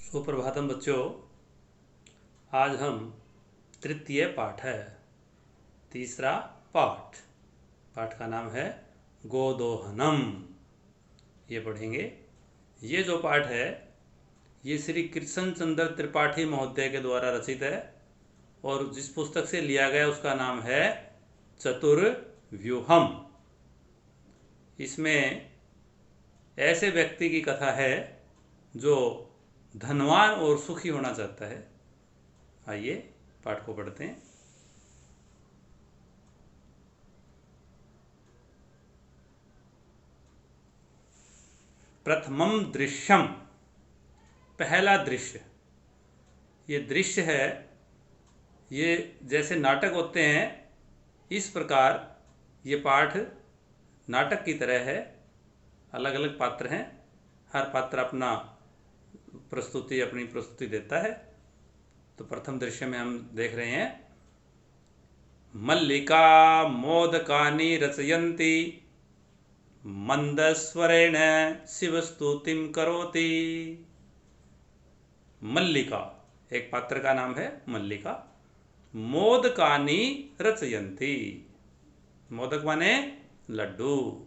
सुप्रभातम बच्चों। आज हम तृतीय पाठ है, तीसरा पाठ। पाठ का नाम है गोदोहनम। ये पढ़ेंगे। ये जो पाठ है ये श्री कृष्ण चंद्र त्रिपाठी महोदय के द्वारा रचित है और जिस पुस्तक से लिया गया उसका नाम है चतुर्व्यूहम। इसमें ऐसे व्यक्ति की कथा है जो धनवान और सुखी होना चाहता है। आइए पाठ को पढ़ते हैं। प्रथमम दृश्यम, पहला दृश्य। ये दृश्य है, ये जैसे नाटक होते हैं इस प्रकार ये पाठ नाटक की तरह है। अलग अलग पात्र हैं, हर पात्र अपनी प्रस्तुति देता है। तो प्रथम दृश्य में हम देख रहे हैं, मल्लिका मोदकानि रचयन्ति मंदस्वरेण शिवस्तुतिं करोति। मल्लिका एक पात्र का नाम है, मल्लिका। मोदकानि रचयन्ति, मोदक माने लड्डू।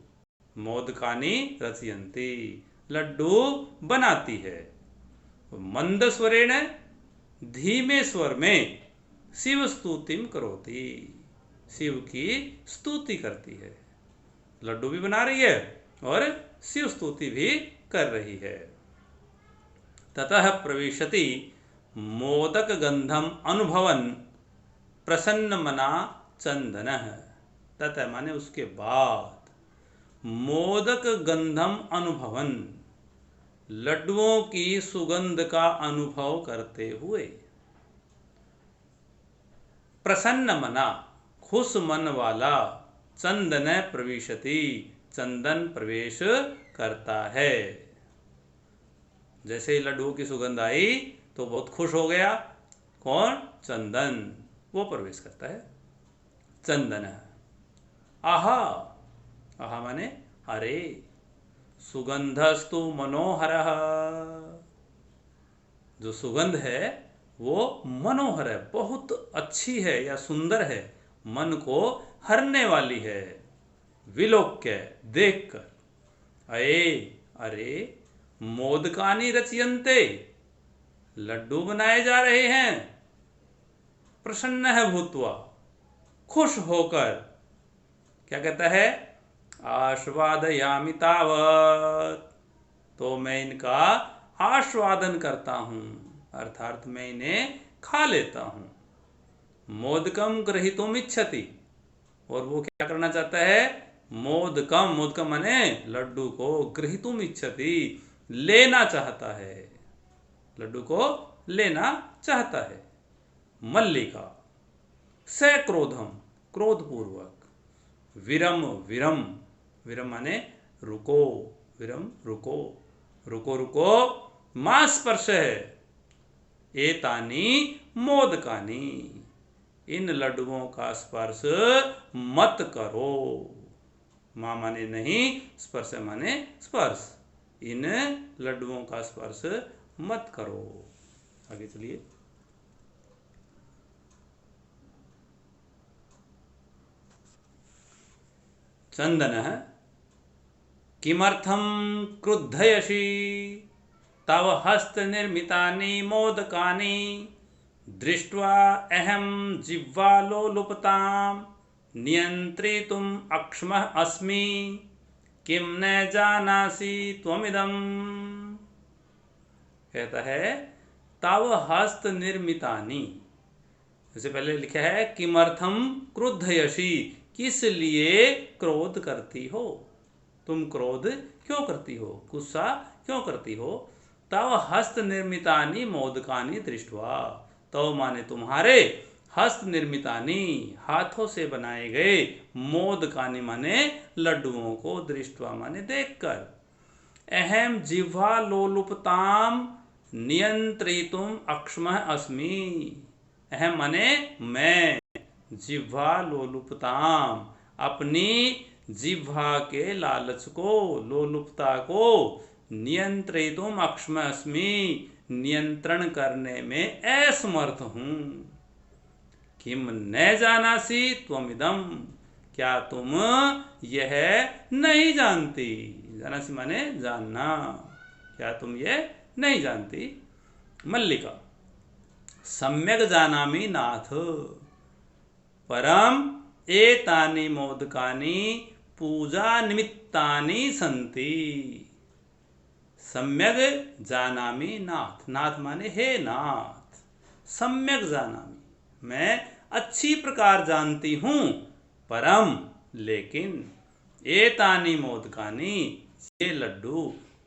मोदकानि रचयन्ति, लड्डू बनाती है। मंद स्वरेण, धीमे स्वर में, शिव स्तुतिम करोति, शिव की स्तुति करती है। लड्डू भी बना रही है और शिव स्तुति भी कर रही है। ततः प्रविशति मोदक गंधम अनुभवन प्रसन्न मना चंदनः। ततः माने उसके बाद, मोदक गंधम अनुभवन, लड्डुओं की सुगंध का अनुभव करते हुए, प्रसन्न मना खुश मन वाला, चंदन प्रविशति चंदन प्रवेश करता है। जैसे ही लड्डुओं की सुगंध आई तो बहुत खुश हो गया। कौन? चंदन, वो प्रवेश करता है। चंदन आहा, आहा माने अरे, सुगंधस्तु मनोहरः, जो सुगंध है वो मनोहर है, बहुत अच्छी है या सुंदर है, मन को हरने वाली है। विलोक्य देखकर, अये अरे, मोदकानि रचयन्ते, लड्डू बनाए जा रहे हैं। प्रसन्न है भूत्वा, खुश होकर क्या कहता है? आस्वादयामि तावत्, तो मैं इनका आस्वादन करता हूं, अर्थात मैं इन्हें खा लेता हूं। मोदकम ग्रहीतुम इच्छति, और वो क्या करना चाहता है? मोदकम, मोदकम माने लड्डू को, ग्रहीतुम इच्छति लेना चाहता है, लड्डू को लेना चाहता है। मल्लिका स क्रोधम, क्रोधपूर्वक, विरम विरम, विरम माने रुको, विरम रुको, रुको रुको, मां स्पर्श है। एतानी मोदकानी, इन लड्डुओं का स्पर्श मत करो। मां माने नहीं, स्पर्श माने स्पर्श, इन लड्डुओं का स्पर्श मत करो। आगे चलिए। चंदनः किमर्थं क्रुद्धयसि तव हस्त निर्मितानि मोदकानि दृष्ट्वा अहं जिह्वालोलुपतां नियन्त्रितुम् अक्षमः अस्मि, किं न जानासि त्वमिदम्। कहता है तव हस्त निर्मितानि, जैसे पहले लिखा है किमर्थम क्रुद्धयसि, किस लिए क्रोध करती हो, तुम क्रोध क्यों करती हो, गुस्सा क्यों करती हो। तव हस्त निर्मितानि मोदकानि दृष्ट्वा, तव माने तुम्हारे, हस्त निर्मितानि हाथों से बनाए गए, मोदकानि माने लड्डुओं को, दृष्ट्वा माने देखकर, अहम जिह्वा लोलुपताम नियंत्रितुम अक्षमः अस्मि, अहम माने मैं, जिह्वा लोलुपताम अपनी जिह्वा के लालच को, लोलुपता को नियंत्रितुम अक्षम अस्मि, नियंत्रण करने में असमर्थ हूँ। किम न जानासि त्वमिदम, क्या तुम यह नहीं जानती। जानासि माने जानना, क्या तुम यह नहीं जानती। मल्लिका, सम्यक जानामि नाथ, परम एतानि मोदकानि पूजा निमित्तानि सन्ति। सम्यक जानामि नाथ, नाथ माने हे नाथ, सम्यक जानामि मैं अच्छी प्रकार जानती हूँ, परम लेकिन, एतानि मोदकानि ये लड्डू,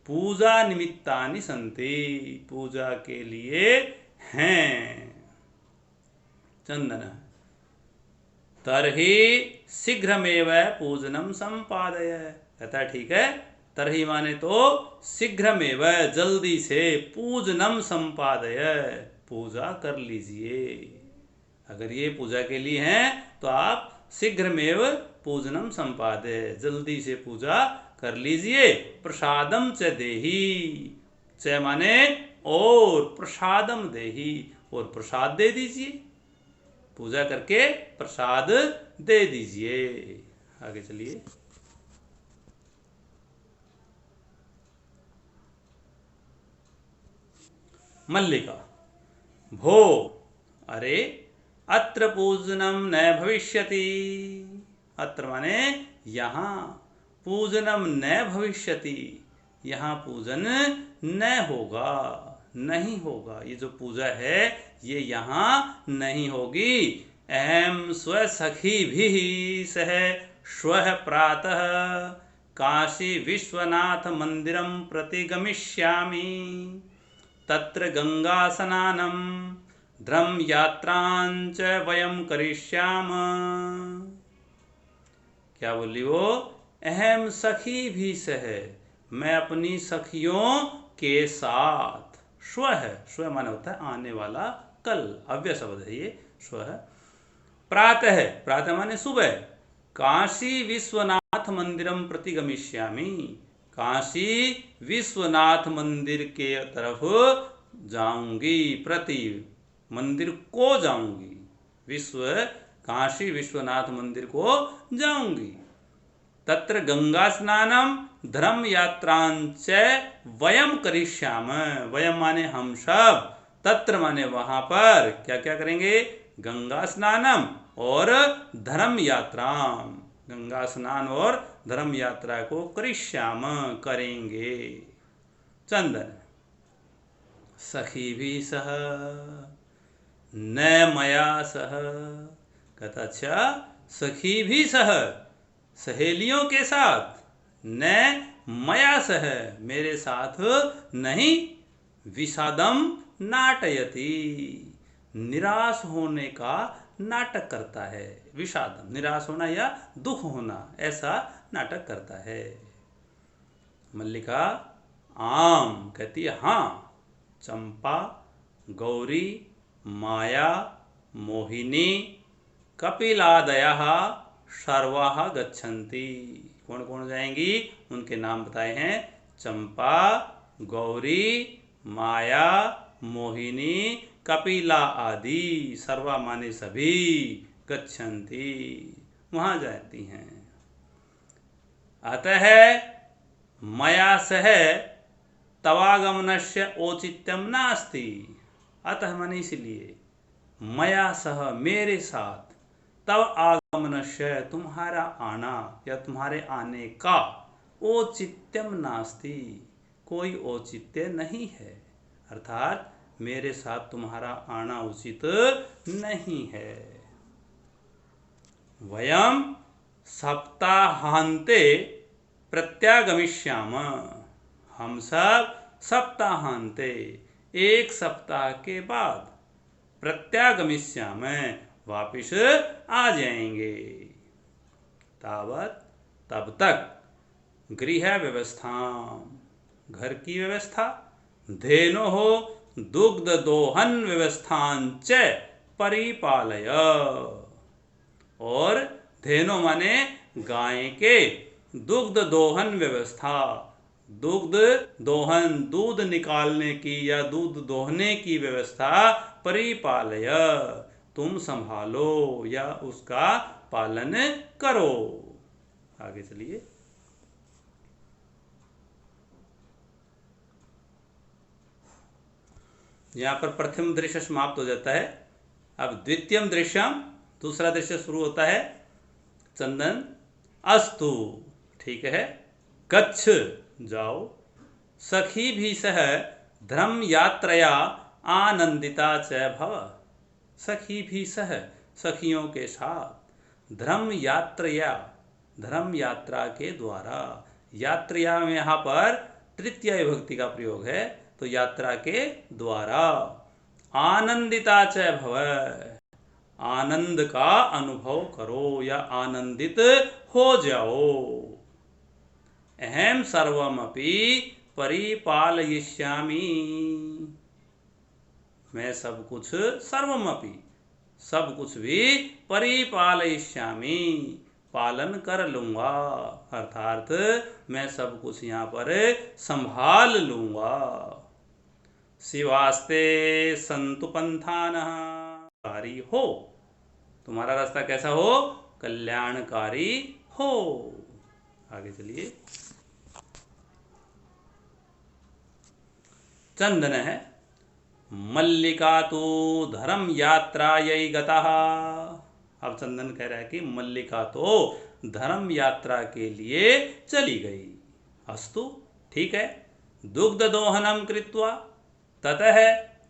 पूजा निमित्तानि सन्ति पूजा के लिए हैं। चंदन, तरहि शीघ्रमेव पूजनम संपादय। कहता है ठीक है, तरहि माने तो शीघ्रमेव जल्दी से, पूजनम संपादय पूजा कर लीजिए। अगर ये पूजा के लिए हैं तो आप शीघ्रमेव पूजनम संपादय जल्दी से पूजा कर लीजिए। प्रसादम च देहि, च माने और, प्रसादम देहि और प्रसाद दे दीजिए, पूजा करके प्रसाद दे दीजिए। आगे चलिए। मल्लिका, भो, अरे अत्र पूजनम न भविष्यति। अत्र माने यहाँ, पूजनम न भविष्यति यहाँ पूजन न होगा, नहीं होगा। ये जो पूजा है ये यहाँ नहीं होगी। अहम स्वसखी भी सह श्वः प्रातः काशी विश्वनाथ मंदिरम प्रति गमिष्यामि, तत्र गंगा स्नानम ध्रम यात्रांच वयम करिष्याम। क्या बोली वो? अहम सखी भी सह, मैं अपनी सखियों के साथ। श्व है, श्व माने होता है आने वाला, कल, अव्यय शब्द है ये श्व। प्रातः है, प्रातः माने सुबह। काशी विश्वनाथ मंदिरम प्रति गमिष्यामि, काशी विश्वनाथ मंदिर के तरफ जाऊंगी, प्रति मंदिर को जाऊंगी, काशी विश्वनाथ मंदिर को जाऊंगी। तत्र गंगा स्नानम धर्म यात्रांच वयम करिष्याम, वयम माने हम सब, तत्र माने वहां पर क्या क्या करेंगे? गंगा स्नानम और धर्म यात्रा, गंगा स्नान और धर्म यात्रा को करिष्याम करेंगे। चंदन, सखी भी सह न मया सह। कहता अच्छा, सखी भी सह, सहेलियों के साथ, न मया सह मेरे साथ नहीं, विषादम नाटयति निराश होने का नाटक करता है। विषादम निराश होना या दुख होना, ऐसा नाटक करता है। मल्लिका, आम कहती है हाँ। चंपा, गौरी, माया, मोहिनी, कपिलादयः सर्वाः गच्छन्ति। कौन कौन जाएंगी? उनके नाम बताए हैं। चंपा, गौरी, माया, मोहिनी, कपिला आदि, सर्वा माने सभी, गच्छन्ति वहां जाती हैं। अतः मया सह तवागमनस्य औचित्यम नास्ति। अतः माने इसलिए, मया सह मेरे साथ, तव आगमनस्य तुम्हारा आना या तुम्हारे आने का, औचित्यम नास्ति कोई औचित्य नहीं है, अर्थात मेरे साथ तुम्हारा आना उचित नहीं है। वयम सप्ताहांते प्रत्यागमिष्याम, हम सब सप्ताहांते एक सप्ताह के बाद, प्रत्यागमिष्याम वापिस आ जाएंगे। तावत तब तक, गृह व्यवस्था घर की व्यवस्था, धेनो हो दुग्ध दोहन व्यवस्थांच परिपालय, और धेनो माने गाय के दुग्ध दोहन व्यवस्था, दुग्ध दोहन, दूध निकालने की या दूध दोहने की व्यवस्था परिपालय, तुम संभालो या उसका पालन करो। आगे चलिए। यहां पर प्रथम दृश्य समाप्त हो जाता है। अब द्वितीयम दृश्यम, दूसरा दृश्य शुरू होता है। चंदन, अस्तु, ठीक है, गच्छ, जाओ, सखी भी सह धर्म यात्रया आनंदिता च भव, सखी भी सह, सखियों के साथ, धर्म यात्रया, धर्म यात्रा के द्वारा, यात्रया में यहाँ पर तृतीय विभक्ति का प्रयोग है, तो यात्रा के द्वारा, आनंदिता च भव, आनंद का अनुभव करो या आनंदित हो जाओ। अहम सर्वमपि परिपालयिष्यामि, मैं सब कुछ, सर्वमपि, सब कुछ भी, परिपालयिष्यामि, पालन कर लूंगा, अर्थात मैं सब कुछ यहाँ पर संभाल लूंगा। शिवास्ते संतु पंथानः, कारी हो, तुम्हारा रास्ता कैसा हो, कल्याणकारी हो। आगे चलिए। चंदन है, मल्लिका तो धर्म यात्रायै गतः, अब चंदन कह रहा है कि मल्लिका तो धर्म यात्रा के लिए चली गई। अस्तु, ठीक है, दुग्ध दोहनम कृत्वा ततः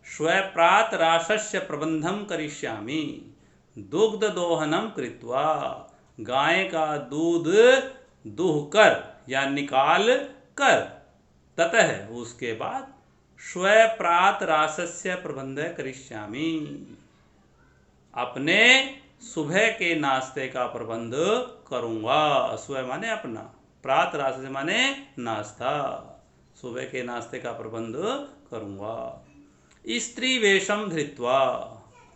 स्वप्रात राशस्य प्रबंधम करिष्यामि, दुग्ध दोहनम कृत्वा, गाय का दूध दुह कर या निकाल कर, ततः, उसके बाद, स्वप्रात राशस्य प्रबंध करिष्यामि, अपने सुबह के नाश्ते का प्रबंध करूंगा। सुबह माने अपना, प्रात राशस्य माने नाश्ता, सुबह के नाश्ते का प्रबंध करूंगा। स्त्री वेशम धृत्वा,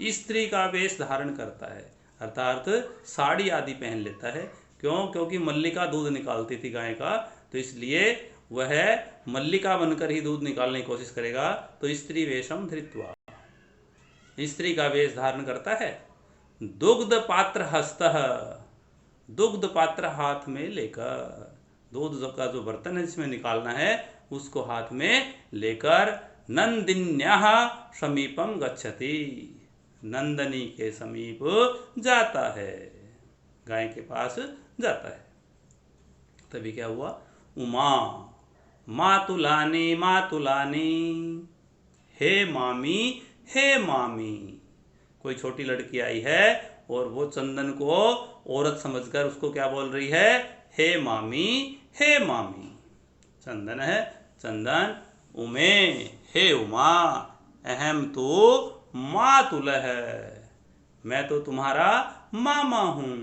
स्त्री का वेश धारण करता है, अर्थात साड़ी आदि पहन लेता है। क्यों? क्योंकि मल्लिका दूध निकालती थी गाय का, तो इसलिए वह मल्लिका बनकर ही दूध निकालने की कोशिश करेगा। तो स्त्री वेशम धृत्वा, स्त्री का वेश धारण करता है। दुग्ध पात्र हस्तः, दुग्ध पात्र हाथ में लेकर, दूध का जो बर्तन है जिसमें निकालना है उसको हाथ में लेकर, नंदिन्याः समीपम गच्छति, नंदनी के समीप जाता है, गाय के पास जाता है। तभी क्या हुआ, उमा मातुलानी मातुलानी, हे मामी हे मामी, कोई छोटी लड़की आई है और वो चंदन को औरत समझकर उसको क्या बोल रही है, हे मामी हे मामी। चंदन है, चंदन, उमे, हे उमा, अहम तो मातुलः, मैं तो तुम्हारा मामा हूँ।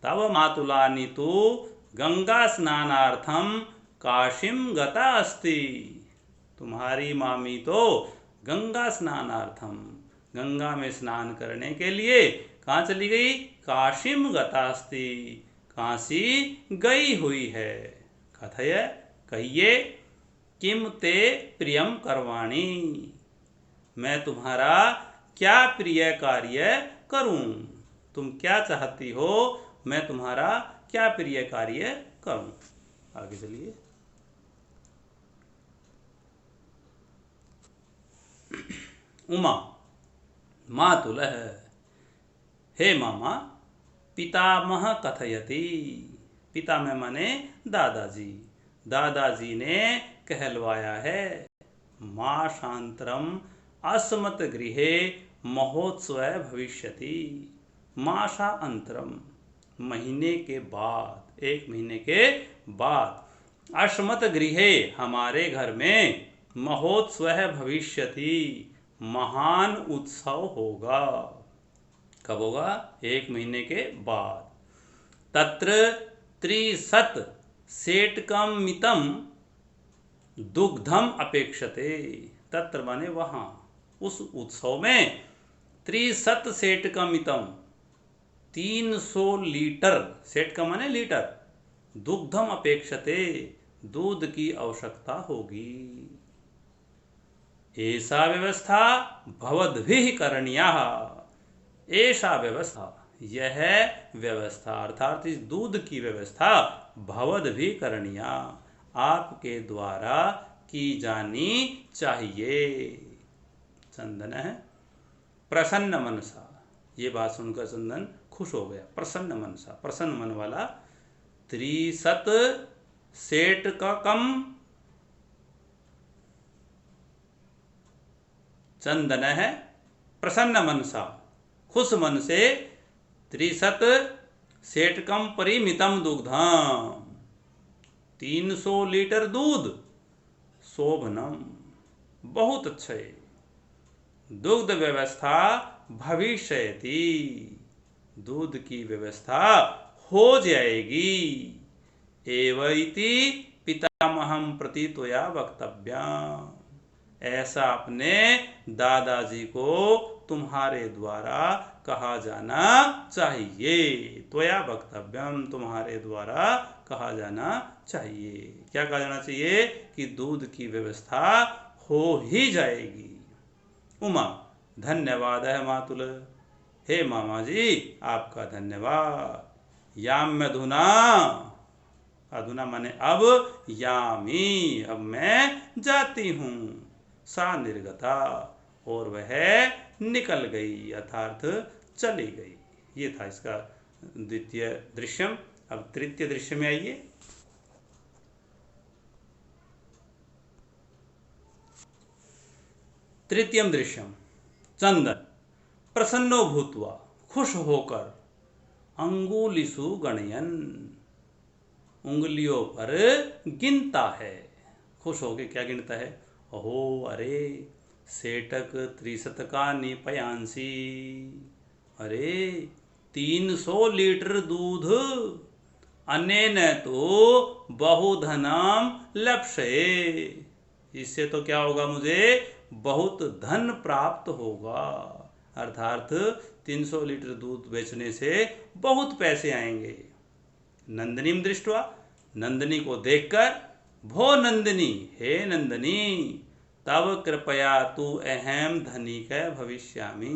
तब मातुलानी तो गंगा स्नानार्थम काशीम गता अस्ति, तुम्हारी मामी तो गंगा स्नानार्थम, गंगा में स्नान करने के लिए कहाँ चली गई, काशीम गतास्ति, काशी गई हुई है। कथय, कहिए, किम ते प्रियम करवाणी, मैं तुम्हारा क्या प्रिय कार्य करूं, तुम क्या चाहती हो, मैं तुम्हारा क्या प्रिय कार्य करूं। आगे चलिए। उमा मातुलः, हे मामा, पितामह कथयति, पिता में माने दादाजी, दादाजी ने कहलवाया है। मासांतरम अस्मत् गृहे महोत्सव भविष्यति, मासा अंतरम, महीने के बाद, एक महीने के बाद, अस्मत् गृहे, हमारे घर में, महोत्सव भविष्यति, महान उत्सव होगा। कब होगा, एक महीने के बाद। तत्र त्रिशत सेटकम मितम दुग्धम अपेक्षते, तत्र माने वहां, उस उत्सव में, त्रिशत सेटकम मितम, 300 लीटर, सेटकम माने लीटर, दुग्धम अपेक्षते, दूध की आवश्यकता होगी। ऐसा व्यवस्था भवद्भिः करणीयः। ऐसा व्यवस्था, यह व्यवस्था अर्थात इस दूध की व्यवस्था भवद्भिः करणीया, आपके द्वारा की जानी चाहिए। चंदन है प्रसन्न मनसा, ये बात सुनकर चंदन खुश हो गया। प्रसन्न मनसा, प्रसन्न मन वाला। त्रिशत सेठ का कम चंदन है प्रसन्न मनसा, खुश मन से। त्रिशत सेठकम परिमितम दुग्धम, 300 लीटर दूध। शोभनम, बहुत अच्छे। दुग्ध व्यवस्था भविष्यति, दूध की व्यवस्था हो जाएगी। एवैति पितामहं प्रति त्वया वक्तव्यम्, ऐसा अपने दादाजी को तुम्हारे द्वारा कहा जाना चाहिए। त्वया वक्तव्यम, तुम्हारे द्वारा कहा जाना चाहिए। क्या कहा जाना चाहिए? कि दूध की व्यवस्था हो ही जाएगी। उमा, धन्यवाद है मातुल। हे मामा जी, आपका धन्यवाद। याम अधुना, अधुना माने अब, यामी, अब मैं जाती हूँ। सा निर्गता, और वह निकल गई अर्थात चली गई। ये था इसका द्वितीय दृश्यम। अब तृतीय दृश्य में आइए। तृतीयम दृश्यम, चंदन प्रसन्नो भूत्वा, खुश होकर, अंगुलिषु गणयन, उंगलियों पर गिनता है। खुश होकर क्या गिनता है? अहो, अरे, सेटक त्रिशतका निपयांसी, अरे 300 लीटर दूध, अनेन तो बहुधनम लप्स्ये, इससे तो क्या होगा, मुझे बहुत धन प्राप्त होगा। अर्थात 300 लीटर दूध बेचने से बहुत पैसे आएंगे। नंदिनीम दृष्ट्वा, नंदिनी को देखकर, भो नंदिनी, हे नंदिनी, तब कृपया तू अहम धनिक भविष्यामि,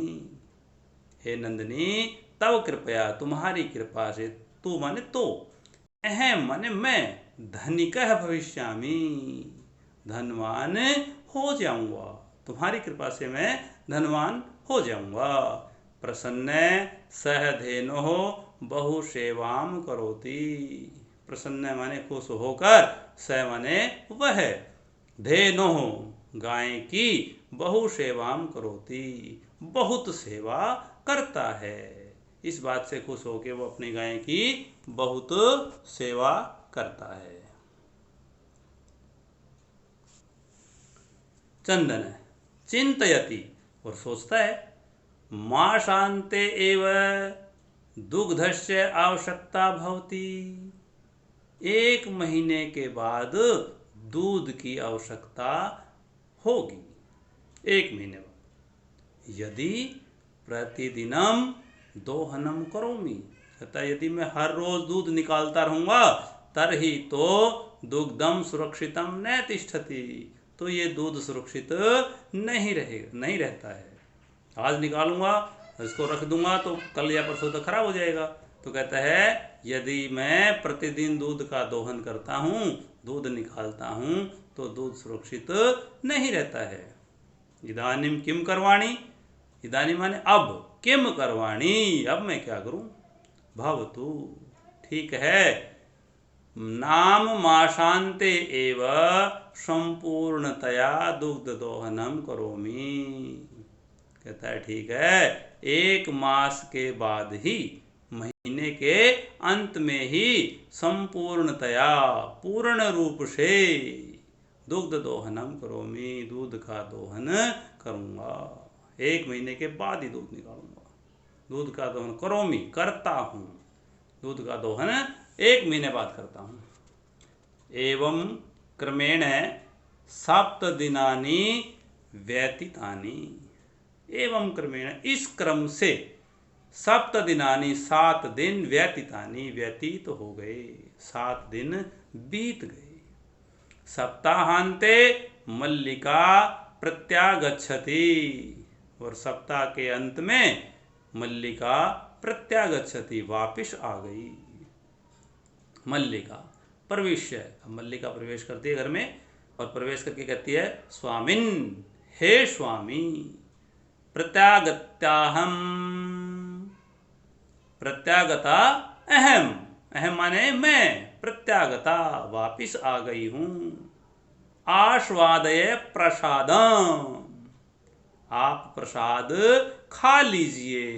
हे नंदिनी, तब कृपया, तुम्हारी कृपा से, तू माने तो, अहम माने मैं, धनिक भविष्यामि, धनवान हो जाऊंगा। तुम्हारी कृपा से मैं धनवान हो जाऊंगा। प्रसन्न सह धेनो बहु सेवाम करोति, प्रसन्न माने खुश होकर, सह माने वह, धेनो गाय की, बहु सेवाम करोति, बहुत सेवा करता है। इस बात से खुश होकर वो अपनी गाय की बहुत सेवा करता है। चंदन चिंतयति, और सोचता है, मासान्ते एव दुग्धस्य आवश्यकता भवति, 1 महीने के बाद दूध की आवश्यकता होगी। 1 महीने बाद। यदि प्रतिदिनम दोहनम करोमि, कहता है यदि मैं हर रोज दूध निकालता रहूंगा, तरही तो दुग्धम सुरक्षितम न तिष्ठति, तो ये दूध सुरक्षित नहीं रहेगा, नहीं रहता है। आज निकालूंगा, इसको रख दूंगा तो कल या परसों तक खराब हो जाएगा। तो कहता है यदि मैं प्रतिदिन दूध का दोहन करता हूँ, दूध निकालता हूँ, तो दूध सुरक्षित नहीं रहता है। इदानीम किम करवाणी, इदानीम माने अब, किम करवाणी, अब मैं क्या करूं। भवतु, ठीक है, नाम मासान्ते एव संपूर्णतया दुग्ध दोहनम करोमि, कहता है ठीक है, 1 मास के बाद ही, महीने के अंत में ही संपूर्णतया, पूर्ण रूप से, दुग्ध दोहनम करोमि, दूध का दोहन करूंगा। 1 महीने के बाद ही दूध निकालूंगा। दूध का दोहन करोमि, करता हूं, दूध का दोहन 1 महीने बाद करता हूं। एवं क्रमेण 7 दिनानि व्यतीतानि, एवं क्रमेण, इस क्रम से, 7 दिनानि, 7 दिन, व्यतीतानि, व्यतीत हो गए, 7 दिन बीत गए। सप्ताहांते मल्लिका प्रत्यागच्छति, और सप्ताह के अंत में मल्लिका प्रत्यागच्छति, वापिस आ गई। मल्लिका प्रविश्य, मल्लिका प्रवेश करती है घर में और प्रवेश करके कहती है स्वामिन, हे स्वामी, प्रत्यागत्याहम, प्रत्यागता अहम, अहम माने मैं, प्रत्यागता वापिस आ गई हूं। आस्वादय प्रसादम, आप प्रसाद खा लीजिए।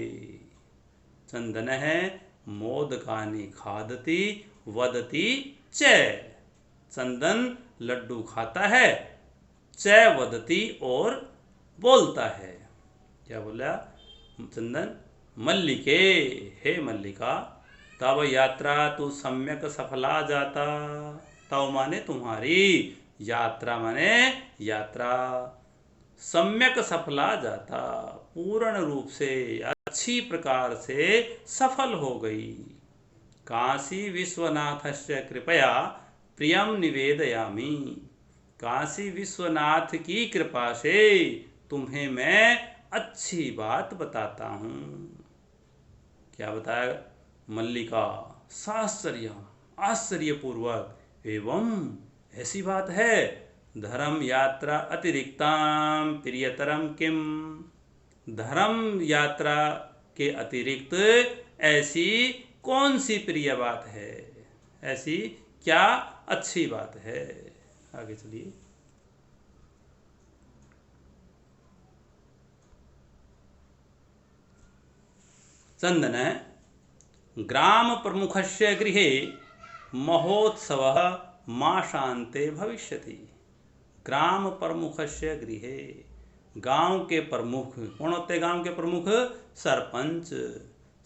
चंदन है मोदकानि खादति वदति च, चंदन लड्डू खाता है, च वदति और बोलता है। क्या बोला चंदन? मल्लिके, हे मल्लिका, तब यात्रा तू सम्यक सफला जाता, तव माने तुम्हारी, यात्रा माने यात्रा, सम्यक सफला जाता, पूर्ण रूप से अच्छी प्रकार से सफल हो गई। काशी विश्वनाथस्य कृपया प्रियम निवेदयामि, काशी विश्वनाथ की कृपा से तुम्हें मैं अच्छी बात बताता हूँ। क्या बताया? मल्लिका साश्चर्य, आश्चर्यपूर्वक, एवं ऐसी बात है, धर्म यात्रा अतिरिक्ताम प्रियतरम किम, धर्म यात्रा के अतिरिक्त ऐसी कौन सी प्रिय बात है, ऐसी क्या अच्छी बात है? आगे चलिए। चंदन ग्राम प्रमुखस्य गृहे महोत्सवः मासान्ते भविष्यति। ग्राम प्रमुखस्य गृहे, गांव के प्रमुख, कौन होते हैं गांव के प्रमुख? सरपंच।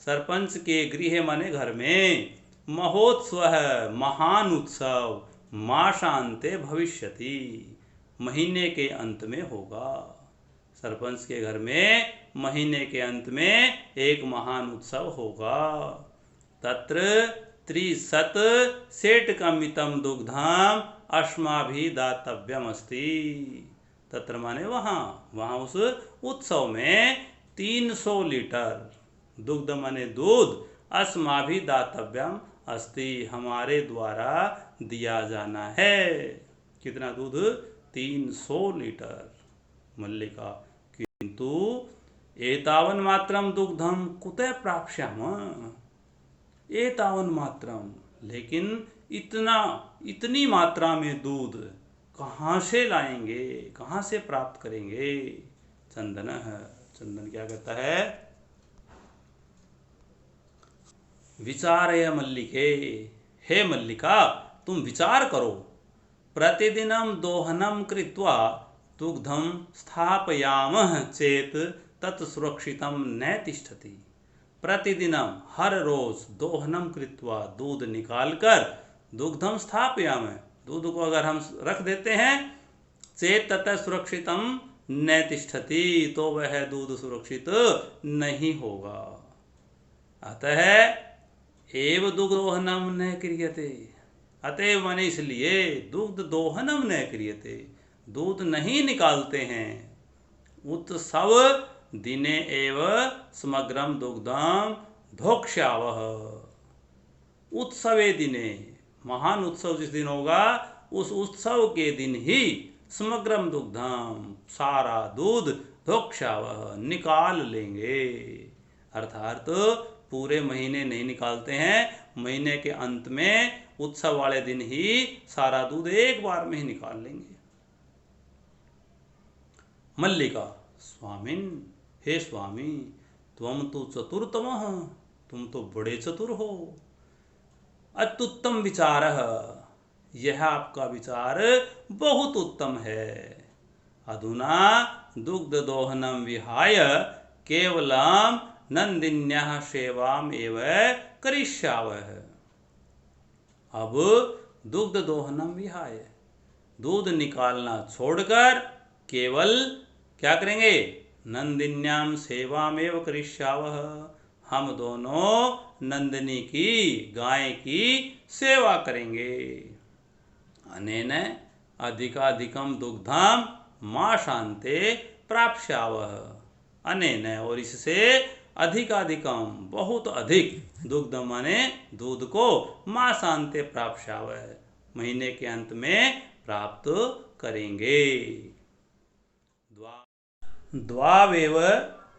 सरपंच के गृह माने घर में, महोत्सव है महान उत्सव, मासान्ते भविष्यति, महीने के अंत में होगा। सरपंच के घर में महीने के अंत में एक महान उत्सव होगा। तत्र त्रिशत सेटकमितम दुग्धम अस्माभि दातव्यम अस्ति, तत्र माने वहाँ उस उत्सव में 300 लीटर दुग्ध माने दूध, अस्माभि दातव्यम अस्ति, हमारे द्वारा दिया जाना है। कितना दूध? 300 लीटर। मल्लिका किंतु एतावन मात्रम दुग्धम कुतः प्राप्स्याम, एतावन मात्रम, लेकिन इतनी मात्रा में दूध कहाँ से लाएंगे, कहाँ से प्राप्त करेंगे? चंदन है, चंदन क्या कहता है? विचारय मल्लिके, हे मल्लिका तुम विचार करो, प्रतिदिनम दोहनम कृत्वा दुग्धम स्थापयामः चेत तत् सुरक्षितम न तिष्ठति। प्रतिदिनम, हर रोज, दोहनम कृत्वा, दूध निकालकर, दुग्धम स्थापयामः, दूध को अगर हम रख देते हैं, चेत तत् सुरक्षितम न तिष्ठति, तो वह दूध सुरक्षित नहीं होगा। अतः एव दुग्ध दोहनम न क्रियते, अतएव माने इसलिए दुग्ध दोहनम न क्रियते, दूध नहीं निकालते हैं। उत्सव दिने एव समग्रम दुग्धम भोक्ष्यावः, उत्सवे दिने, महान उत्सव जिस दिन होगा उस उत्सव के दिन ही समग्रम दुग्धम, सारा दूध, भोक्ष्यावः, निकाल लेंगे। अर्थात पूरे महीने नहीं निकालते हैं, महीने के अंत में उत्सव वाले दिन ही सारा दूध एक बार में ही निकाल लेंगे। मल्लिका स्वामिन, हे स्वामी, त्वम तो चतुरतमः, तुम तो बड़े चतुर हो। अत्युत्तम विचारः, यह आपका विचार बहुत उत्तम है। अधुना दुग्ध दोहनम विहाय केवलम नंदिन्याः सेवाम एव करिष्यावः। अब दुग्ध दोहनम विहाय, दूध निकालना छोड़कर केवल क्या करेंगे? नंदिन्याम सेवामेव करिष्यावः, हम दोनों नंदिनी की, गाय की सेवा करेंगे। अनेन अधिकाधिकम दुग्धम मां शांते प्राप्स्यावः। अनेन, और इससे अधिकाधिकम बहुत अधिक दुग्ध माने दूध को मां शांते प्राप्स्यावः महीने के अंत में प्राप्त करेंगे। द्वावेव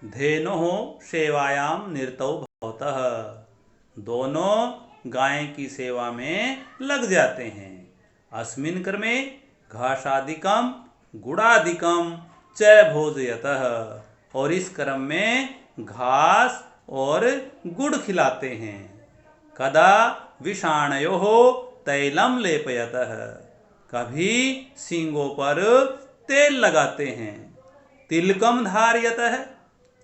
धेनुः सेवायाम निरतौ भवतः। दोनों गाय की सेवा में लग जाते हैं। अस्मिन् क्रमे घासादिकम गुड़ादिकम च भोजयतः। और इस क्रम में घास और गुड़ खिलाते हैं। कदा विषाणयोः तैलम लेपयतः। कभी सींगों पर तेल लगाते हैं। तिलकम धारयतः।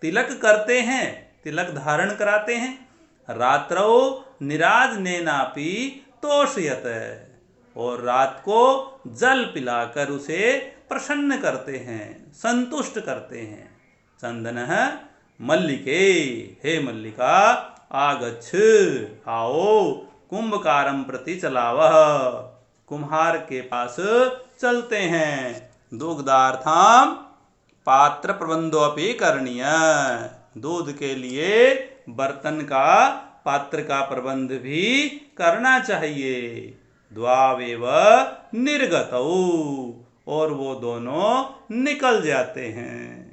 तिलक करते हैं, तिलक धारण कराते हैं। रात्रौ निराजनेनापि तोषयतः। और रात को जल पिलाकर उसे प्रसन्न करते हैं, संतुष्ट करते हैं। चंदनः मल्लिके, हे मल्लिका आगच्छ, आओ कुंभकारं प्रति चलावः। कुम्हार के पास चलते हैं। दुग्धार्थम पात्र प्रबंधोपि करणीय। दूध के लिए बर्तन का, पात्र का प्रबंध भी करना चाहिए। द्वावेव निर्गतौ, और वो दोनों निकल जाते हैं।